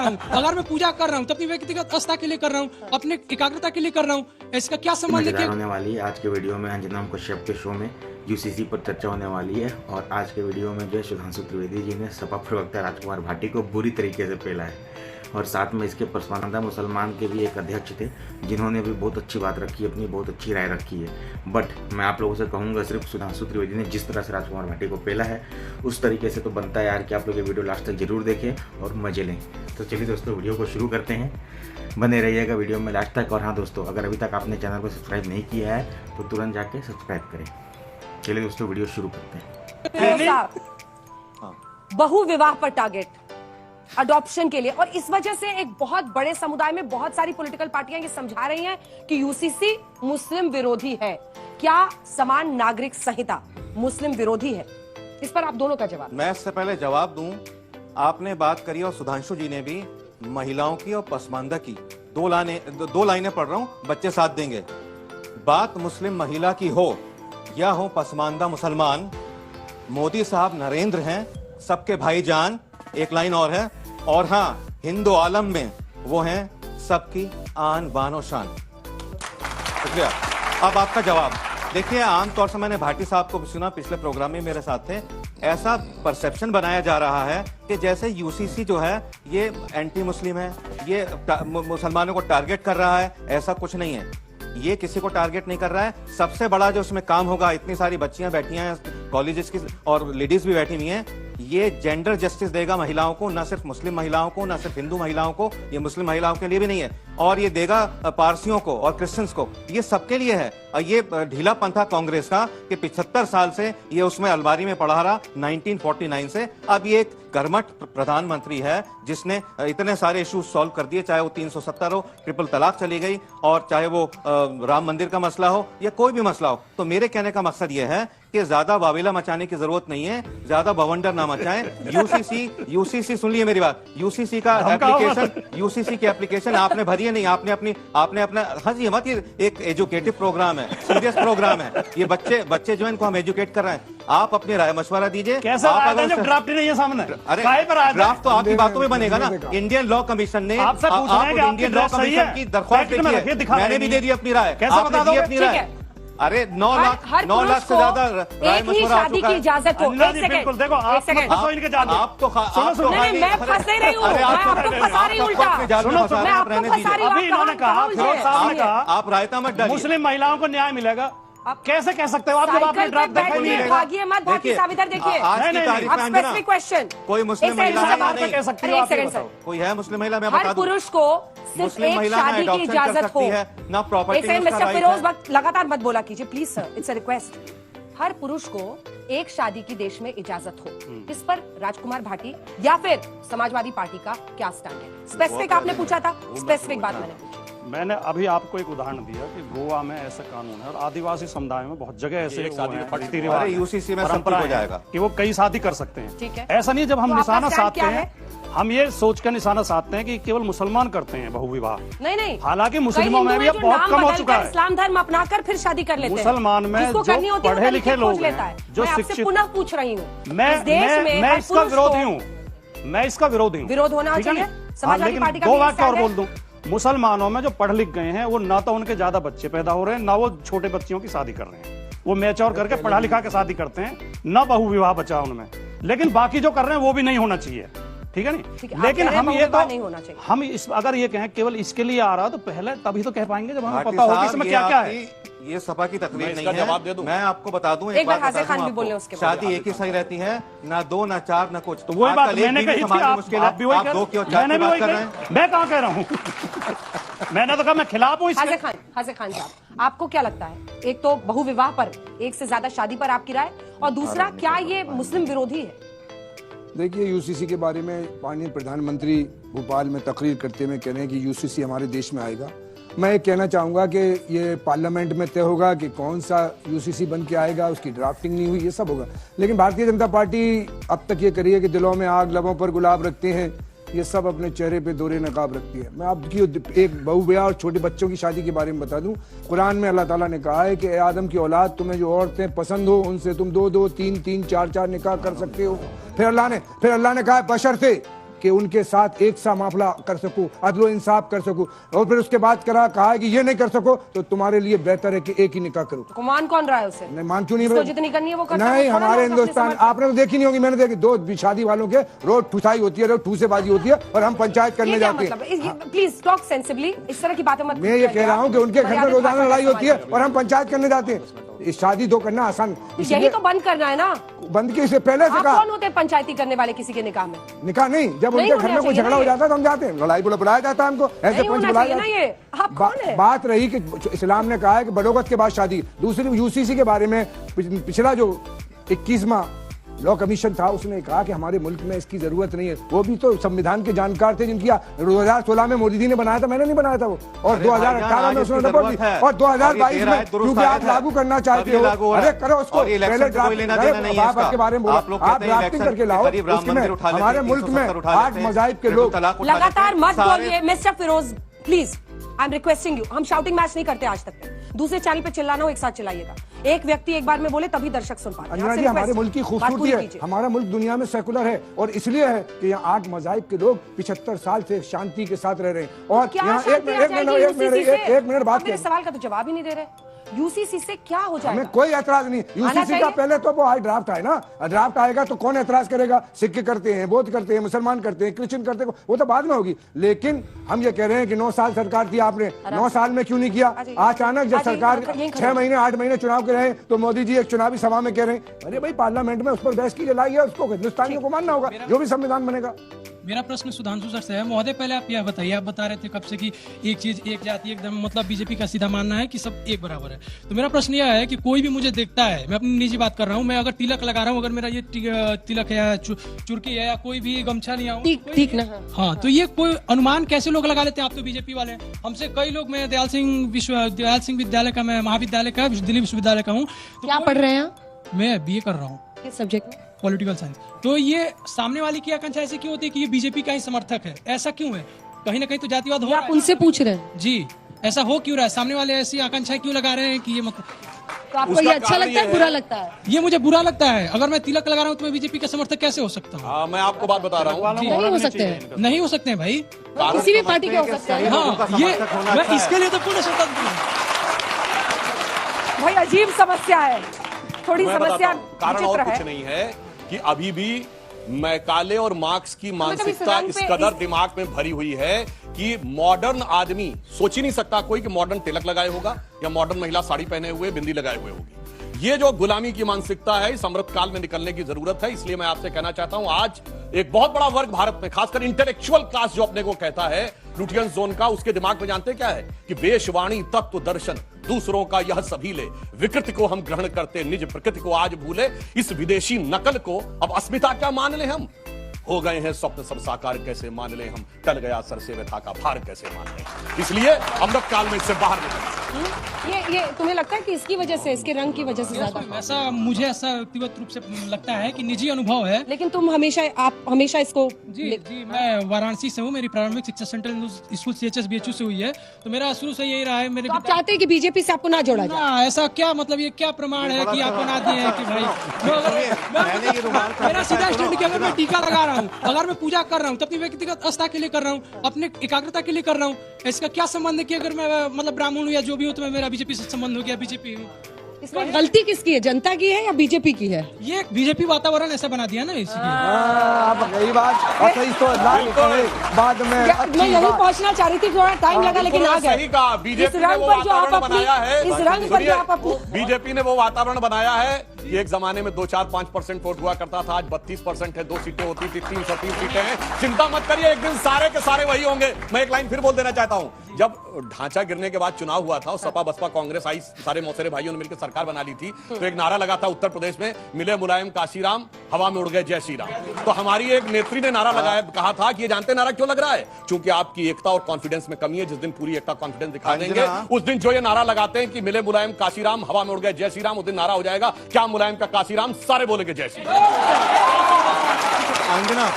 रहा हूँ, अगर मैं पूजा कर रहा हूँ तो अपनी व्यक्तिगत आस्था के लिए कर रहा हूँ, अपने एकाग्रता के लिए कर रहा हूँ, इसका क्या संबंध है? होने वाली है आज के वीडियो में अंजना कश्यप के शो में यूसीसी पर चर्चा होने वाली है। और आज के वीडियो में जो है सुधांशु त्रिवेदी जी ने सपा प्रवक्ता राजकुमार भाटी को बुरी तरीके से पेला है। और साथ में इसके परसवानंदा मुसलमान के भी एक अध्यक्ष थे जिन्होंने भी बहुत अच्छी बात रखी, अपनी बहुत अच्छी राय रखी है। बट मैं आप लोगों से कहूँगा, सिर्फ सुधांशु त्रिवेदी ने जिस तरह से राजकुमार भाटी को पेला है उस तरीके से तो बनता है यार कि आप लोग ये वीडियो लास्ट तक जरूर देखें और मजे लें। तो चलिए दोस्तों, वीडियो को शुरू करते हैं, बने रहिएगा वीडियो में लास्ट तक। और हाँ दोस्तों, अगर अभी तक आपने चैनल को सब्सक्राइब नहीं किया है तो तुरंत जाके सब्सक्राइब करें। चलिए दोस्तों, वीडियो शुरू करते हैं। बहु विवाह पर टारगेट अडॉप्शन के लिए, और इस वजह से एक बहुत बड़े समुदाय में बहुत सारी पॉलिटिकल पार्टियां ये समझा रही हैं कि यूसीसी मुस्लिम विरोधी है। क्या समान नागरिक संहिता मुस्लिम विरोधी है? इस पर आप दोनों का जवाब। मैं इससे पहले जवाब दूं, आपने बात करी और सुधांशु जी ने भी महिलाओं की और पसमानदा की। दो लाइनें पढ़ रहा हूं, बच्चे साथ देंगे। बात मुस्लिम महिला की हो या हो पसमानदा मुसलमान, मोदी साहब नरेंद्र हैं, सबके भाईजान। एक लाइन और है, और हाँ, हिंदू आलम में वो हैं सबकी आन बानो शान। शुक्रिया। अब आपका जवाब देखिए। आमतौर से मैंने भाटी साहब को सुना, पिछले प्रोग्राम में मेरे साथ थे। ऐसा परसेप्शन बनाया जा रहा है कि जैसे यूसीसी जो है ये एंटी मुस्लिम है, ये मुसलमानों को टारगेट कर रहा है। ऐसा कुछ नहीं है, ये किसी को टारगेट नहीं कर रहा है। सबसे बड़ा जो उसमें काम होगा, इतनी सारी बच्चियां बैठी हैं कॉलेजेस की और लेडीज भी बैठी हुई हैं, ये जेंडर जस्टिस देगा महिलाओं को, ना सिर्फ मुस्लिम महिलाओं को, ना सिर्फ हिंदू महिलाओं को, ये मुस्लिम महिलाओं के लिए भी नहीं है। और ये देगा पारसियों को और क्रिश्चियंस को, ये सबके लिए है। ये ढीला पंथा कांग्रेस का कि 75 साल से ये उसमें अलमारी में पड़ा रहा, 1949 से। अब ये एक कर्मठ प्रधानमंत्री है जिसने इतने सारे इश्यूज सॉल्व कर दिए, चाहे वो 370 हो, ट्रिपल तलाक चली गई, और चाहे वो राम मंदिर का मसला हो या कोई भी मसला हो। तो मेरे कहने का मकसद ये है कि ज्यादा वावेला मचाने की जरूरत नहीं है, ज्यादा बवंडर ना मचाएं। यूसीसी सुन लिए मेरी बात। यूसीसी का एप्लीकेशन, यूसीसी की एप्लीकेशन आपने भरी है नहीं, आपने अपना हंसी मत, ये एक एजुकेटिव प्रोग्राम है, सीरियस प्रोग्राम है। ये बच्चे जो है इनको हम एजुकेट कर रहे हैं। आप अपनी राय मशवरा दीजिए। ड्राफ्ट नहीं है सामने। अरे ड्राफ्ट तो आपकी बातों में बनेगा ना। इंडियन लॉ कमीशन ने इंडियन लॉ कमीशन की दरख्वास्त देखी है, मैंने भी दे दी अपनी राय। आपने दी अपनी राय। अरे 9 लाख से ज्यादा एक ही शादी की इजाजत हो। बिल्कुल, देखो आप तो मैं फंस नहीं रही हूँ, मैं आपको फंसा रही हूँ उल्टा। मैं आपको फंसा रही हूँ। अभी इन्होंने कहा, फिरोज साहब ने कहा आप रायता मत डालिए, मुस्लिम महिलाओं को न्याय मिलेगा। आप कैसे कह सकते हो? आप जब आपने ड्राफ्ट देखा नहीं है। भागिए मत, भागी साहब इधर देखिए। स्पेसिफिक क्वेश्चन, कोई मुस्लिम महिला नहीं कह सकती हो? कोई है मुस्लिम महिला? मैं बता हर दूं, पुरुष को सिर्फ एक शादी की इजाजत हो। ना प्रॉपर्टी। मिस्टर फिरोज वक्त लगातार मत बोला कीजिए please sir, it's a request. हर पुरुष को एक शादी की देश में इजाजत हो, इस पर राजकुमार भाटी या फिर समाजवादी पार्टी का क्या स्टैंड है? स्पेसिफिक आपने पूछा था, स्पेसिफिक बात मैंने पूछी। मैंने अभी आपको एक उदाहरण दिया कि गोवा में ऐसा कानून है और आदिवासी समुदाय में बहुत जगह ऐसे यूसीसी में परंपरा हो जाएगा कि वो कई शादी कर सकते हैं। ठीक है, ऐसा नहीं। जब हम निशाना साधते हैं, हम ये सोच कर निशाना साधते हैं कि केवल मुसलमान करते हैं बहुविवाह। नहीं, हालांकि मुसलमानों में भी अब बहुत कम हो चुका है। इस्लाम धर्म अपनाकर फिर शादी कर लेते हैं। मुसलमान में जो पढ़े लिखे लोग हैं, जो शिक्षित, पुनः पूछ रही हूँ, मैं इसका विरोधी हूँ, मैं इसका विरोधी हूँ। विरोध होना चाहिए। लेकिन दो वाक्य और बोल दूं, मुसलमानों में जो पढ़ लिख गए हैं वो ना तो उनके ज्यादा बच्चे पैदा हो रहे हैं, ना वो छोटे बच्चियों की शादी कर रहे हैं। वो मैच्योर करके पढ़ा लिखा के शादी करते हैं, ना बहु विवाह बचा उनमें। लेकिन बाकी जो कर रहे हैं वो भी नहीं होना चाहिए, ठीक है नहीं। लेकिन हम ये तो हम इस अगर ये कहें केवल इसके लिए आ रहा तो पहले तभी तो कह पाएंगे जब हमें पता होगा इसमें क्या क्या है। ये सपा की तकलीफ नहीं है। मैं आपको बता दूं, एक बात शादी एक ही सही रहती है, ना 2 ना 4 ना कुछ। तो वही बात मैंने कही थी, आप भी वही कह रहे हैं। मैं कहाँ कह रहा हूँ? मैंने तो कहा मैं खिलाफ हूँ। हाज़िर खान साहब, आपको क्या लगता है? एक तो बहु विवाह पर, एक से ज्यादा शादी पर आपकी राय, और दूसरा क्या ये मुस्लिम विरोधी है? देखिए, यूसीसी के बारे में माननीय प्रधानमंत्री भोपाल में तकरीर करते हुए कह रहे हैं कि यूसीसी हमारे देश में आएगा। मैं ये कहना चाहूँगा कि ये पार्लियामेंट में तय होगा कि कौन सा यूसीसी बन के आएगा, उसकी ड्राफ्टिंग नहीं हुई, ये सब होगा। लेकिन भारतीय जनता पार्टी अब तक ये करी है कि दिलों में आग, लबों पर गुलाब रखते हैं, ये सब अपने चेहरे पे दोहरे नकाब रखती है। मैं आपकी एक बहुब्याह और छोटे बच्चों की शादी के बारे में बता दूं, कुरान में अल्लाह ताला ने कहा है कि ए आदम की औलाद, तुम्हें जो औरतें पसंद हो उनसे तुम 2-2, 3-3, 4-4 निकाह कर सकते हो। फिर अल्लाह ने कहा है बशर्ते कि उनके साथ एक सा मामला कर सकूं, अदलो इंसाफ कर सकूं, और फिर उसके बाद कहा कि ये नहीं कर सको तो तुम्हारे लिए बेहतर है कि एक ही निकाह करो। तो मान कौन रहा है उसे? नहीं मान क्यों नहीं जिसको जितनी करनी है वो करता है, नहीं, वो थोड़ा हमारे ना हिंदुस्तान अपने आपने तो देखी नहीं होगी, मैंने देखी, दो शादी वालों के रोज ठुसाई होती है, रोज ठूसेबाजी होती है, और हम पंचायत करने जाते हैं। प्लीज टॉक सेंसिबली, इस तरह की बातें मत। मैं ये कह रहा हूँ कि उनके घर में रोजाना लड़ाई होती है और हम पंचायत करने जाते हैं। इस शादी तो करना आसान, यही तो बंद करना है ना। बंद की से पहले से आप कहा। कौन होते हैं पंचायती करने वाले किसी के निकाह में? निकाह नहीं, जब नहीं उनके घर में कोई झगड़ा हो जाता है तो हम जाते हैं, लड़ाई बुलाया जाता है हमको, ऐसे नहीं पंच होना बुलाया चाहिए ना। जाता है। ये आप कौन है? बात रही कि इस्लाम ने कहा है कि बलोगत के बाद शादी। दूसरी यूसीसी के बारे में पिछला जो 21वां लॉ कमीशन था उसने कहा कि हमारे मुल्क में इसकी जरूरत नहीं है। वो भी तो संविधान के जानकार थे जिनकी 2016 में मोदी जी ने बनाया था, मैंने नहीं बनाया था वो, और 2018 में उसने रिपोर्ट दी, और 2022 में क्योंकि आप लागू करना चाहते हो, अरे करो उसको, पहले ड्राफ्ट के बारे में आप ड्राफ्टिंग करके लाओ। उसमें हमारे मुल्क में 8 मज़ाहिब के लोग। लगातार मत बोलिए mister Firoz, please I am requesting you. हम शाउटिंग मैच नहीं करते आज तक। दूसरे चैनल पे चिल्लाना हो एक साथ चिल्लाइएगा। एक व्यक्ति एक बार में बोले तभी दर्शक सुन पाते हैं। अंजना जी, हमारे मुल्क की खूबसूरती है, हमारा मुल्क दुनिया में सेकुलर है, और इसलिए है कि यहाँ 8 मज़ाहिब के लोग 75 साल से शांति के साथ रह रहे हैं। और यहाँ एक मिनट बात, मेरे सवाल का तो जवाब ही नहीं दे रहे। यूसीसी से क्या हो जाएगा? हमें कोई एतराज नहीं। यूसीसी का पहले तो वो ड्राफ्ट आए ना, ड्राफ्ट आएगा तो कौन एतराज करेगा? सिख करते हैं, बौद्ध करते हैं, मुसलमान करते हैं, क्रिश्चियन करते हैं, वो तो बाद में होगी। लेकिन हम ये कह रहे हैं कि 9 साल सरकार थी आपने, 9 साल में क्यों नहीं किया? अचानक जब सरकार 6 महीने 8 महीने चुनाव के रहे तो मोदी जी एक चुनावी सभा में कह रहे हैं अरे भाई पार्लियामेंट में उस पर बहस की जलाई है, उसको हिंदुस्तानियों को मानना होगा, जो भी संविधान बनेगा। मेरा प्रश्न सुधांशु सर से है। महोदय, पहले आप यह बताइए, आप बता रहे थे कब से कि एक चीज एक जाति एकदम, मतलब बीजेपी का सीधा मानना है कि सब एक बराबर है। तो मेरा प्रश्न यह है कि कोई भी मुझे देखता है, मैं अपनी निजी बात कर रहा हूँ, मैं अगर तिलक लगा रहा हूँ, अगर मेरा ये तिलक है या चुरकी है या कोई भी गमछा नहीं आऊँ, ठीक ना? हाँ, तो ये कोई अनुमान कैसे लोग लगा लेते हैं? आप तो बीजेपी वाले हैं, हमसे कई लोग, मैं दयाल सिंह विद्यालय का, मैं महाविद्यालय का, दिल्ली विश्वविद्यालय का हूँ। क्या पढ़ रहे हैं? मैं BA कर रहा हूँ। किस सब्जेक्ट में? Political science. तो ये सामने वाले की आकांक्षा ऐसी क्यों होती है कि ये बीजेपी का ही समर्थक है? ऐसा क्यों है? कहीं ना कहीं तो जातिवाद हो रहा है। आप उनसे पूछ रहे हैं? जी, ऐसा हो क्यों रहा है? सामने वाले ऐसी आकांक्षाएं क्यों लगा रहे हैं कि ये मतलब, तो आपको ये अच्छा लगता है, बुरा लगता है? ये मुझे बुरा लगता है। अगर मैं तिलक लगा रहा हूँ तो मैं बीजेपी का समर्थक कैसे हो सकता हूँ? मैं आपको बात बता रहा हूँ, नहीं हो सकते हैं, नहीं हो सकते हैं भाई, किसी भी पार्टी के हो सकते हैं। हाँ, ये मैं इसके लिए तो पूर्ण स्वतंत्र हूँ। भाई अजीब समस्या है, थोड़ी समस्या कारण और विचित्र कुछ है। नहीं है कि अभी भी मैकाले और मार्क्स की मानसिकता इस कदर दिमाग में भरी हुई है कि मॉडर्न आदमी सोच ही नहीं सकता कोई कि मॉडर्न तिलक लगाए होगा या मॉडर्न महिला साड़ी पहने हुए बिंदी लगाए हुए होगी। ये जो गुलामी की मानसिकता है इस अमृत काल में निकलने की जरूरत है। इसलिए मैं आपसे कहना चाहता हूं, आज एक बहुत बड़ा वर्ग भारत में, खासकर इंटेलेक्चुअल क्लास जो अपने को कहता है लुटियन जोन का, उसके दिमाग में जानते क्या है कि वेशवाणी, तत्व, दर्शन, दूसरों का यह सभी ले, विकृति को हम ग्रहण करते, निज प्रकृति को आज भूले, इस विदेशी नकल को अब अस्मिता क्या मान ले हम? हो गए हैं स्वप्न सब साकार कैसे मान ले हम, टल गया सर से व्यथा का भार कैसे मान ले। इसलिए अमृत काल में इससे बाहर निकलना। ये तुम्हें लगता है कि इसकी वजह से, इसके रंग की वजह से ज्यादा? ऐसा मुझे ऐसा व्यक्तिगत रूप से लगता है कि निजी अनुभव है। लेकिन आप हमेशा इसको जी, मैं वाराणसी से हूँ, मेरी प्रारंभिक शिक्षा सेंट्रल स्कूल CHS BHU से हुई है, तो मेरा शुरू से यही रहा है। मेरे तो आप चाहते हैं कि बीजेपी से आपको ना जोड़ा जाए? ना, ऐसा क्या मतलब, ये क्या प्रमाण है कि आपको ना दिए है कि भाई मेरा सीधा स्टैंड कि अगर मैं टीका लगा रहा हूँ, अगर मैं पूजा कर रहा हूँ तो अपनी व्यक्तिगत आस्था के लिए कर रहा हूँ, अपने एकाग्रता के लिए कर रहा हूँ। इसका क्या संबंध है कि अगर मैं मतलब ब्राह्मण हूँ या जो भी हूँ तो मैं मेरा बीजेपी से संबंध हो गया, बीजेपी हूँ? इसमें गलती किसकी है, जनता की है या बीजेपी की है? ये बीजेपी वातावरण ऐसा बना दिया ना इसलिए। यही बात सही तो बाद में मैं यही पहुंचना चाह रही थी, थोड़ा टाइम लगा लेकिन आ गया। सही कहा, बीजेपी ने वो वातावरण बनाया है, इस रंग पर जो आप बीजेपी ने वो वातावरण बनाया है। ये एक जमाने में 2-4-5% वोट हुआ करता था, आज 32% है, 2 सीटें होती थी, 330 सीटें हैं। चिंता मत करिए, एक दिन सारे के सारे वही होंगे। मैं एक लाइन फिर बोल देना चाहता हूं, जब ढांचा गिरने के बाद चुनाव हुआ था और सपा बसपा कांग्रेस आई, सारे मौसेरे भाइयों ने मिलकर सरकार बना ली थी, तो एक नारा लगा था उत्तर प्रदेश में, मिले मुलायम काशीराम, हवा में उड़ गए जय श्री राम। तो हमारी एक नेत्री ने नारा लगाया, कहा था कि ये जानते नारा क्यों लग रहा है? क्योंकि आपकी एकता और कॉन्फिडेंस में कमी है। जिस दिन पूरी एकता कॉन्फिडेंस दिखा देंगे, उस दिन जो ये नारा लगाते हैं कि मिले मुलायम काशीराम, हवा में उड़ गए जय श्री राम, उस दिन नारा हो जाएगा क्या मुलायम का काशीराम, सारे बोलेंगे जय श्री राम। अंजना